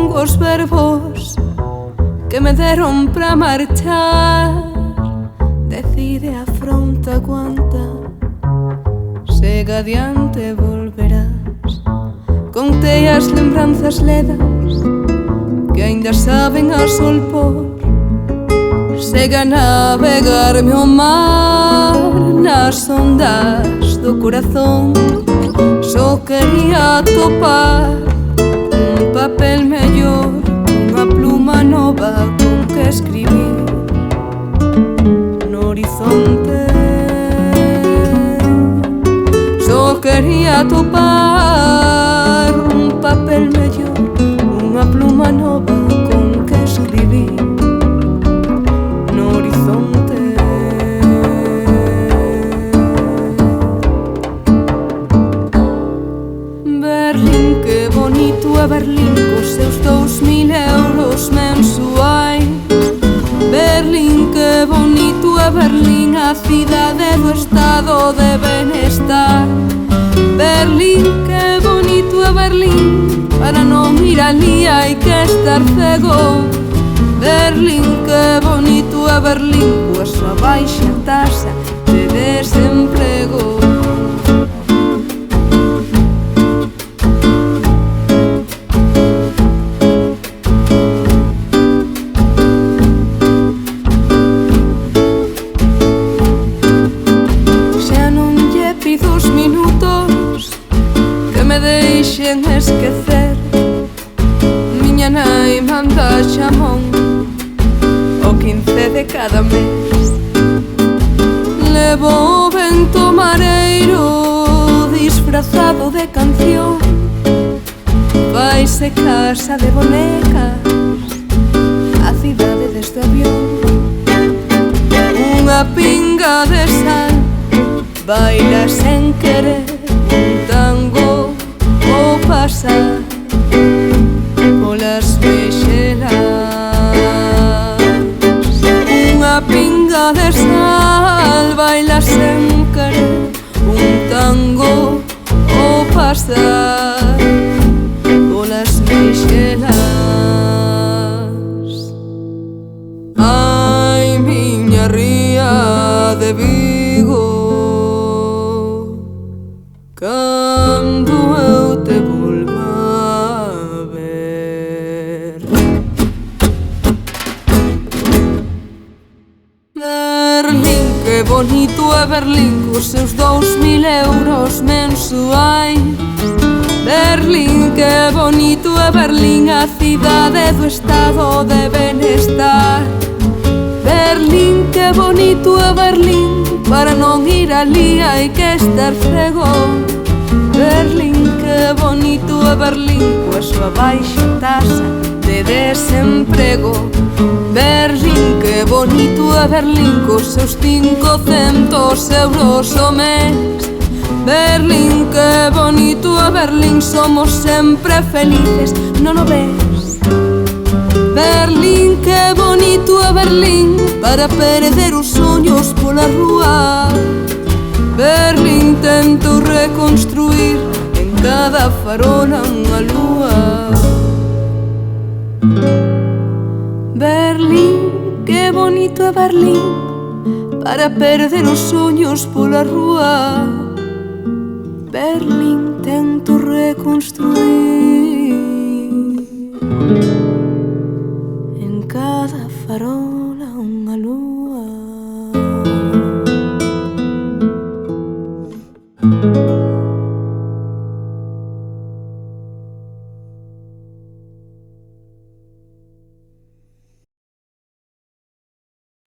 tengo os verbos que me deron pra marchar. Decide, afronta, aguanta, segue adiante, volverás. Contei as lembranzas ledas que ainda saben a solpor. Segue a navegar-me o mar nas ondas do corazón. Só quería topar un papel mellor, unha pluma nova con que escribir no horizonte. Só quería topar un papel mellor, unha pluma nova con que escribir no horizonte. Berlín, que bonito é Berlín, cos seus 2000 euros mensuais. Berlín, que bonito é Berlín, a cidade do estado de benestar. Berlín, que bonito é Berlín, para non ir alí hai que estar cego. Berlín, que bonito é Berlín, coa súa baixa taxa de desemprego. Deixen esquecer, miña nai manda xamón o 15 de cada mes. Levo o vento mareiro disfrazado de canción, vaise casa de bonecas a cidade deste avión. Unha pinga de sal baila sen querer un tango o pasar polas mexelas. Unha pinga de sal baila sen querer un tango o pasar polas mexelas. Ai, miña ría de Vigo, cando eu te volva a ver. Berlín, que bonito é Berlín, cos seus 2000 euros mensuais. Berlín, que bonito é Berlín, a cidade do estado de benestar. Berlín, que bonito é Berlín, para non ir alí hai que estar cego. Berlín, que bonito é Berlín, coa súa baixa taxa de desemprego. Berlín, que bonito é Berlín, cos seus 500 euros o mes. Berlín, que bonito é Berlín, somos sempre felices, non o ves? Berlín, que bonito é Berlín, para perder os soños pola rúa. Berlín, tento reconstruir en cada farola unha lúa. Berlín, que bonito é Berlín, para perder os soños pola rúa. Berlín, tento reconstruir en cada farola unha lúa.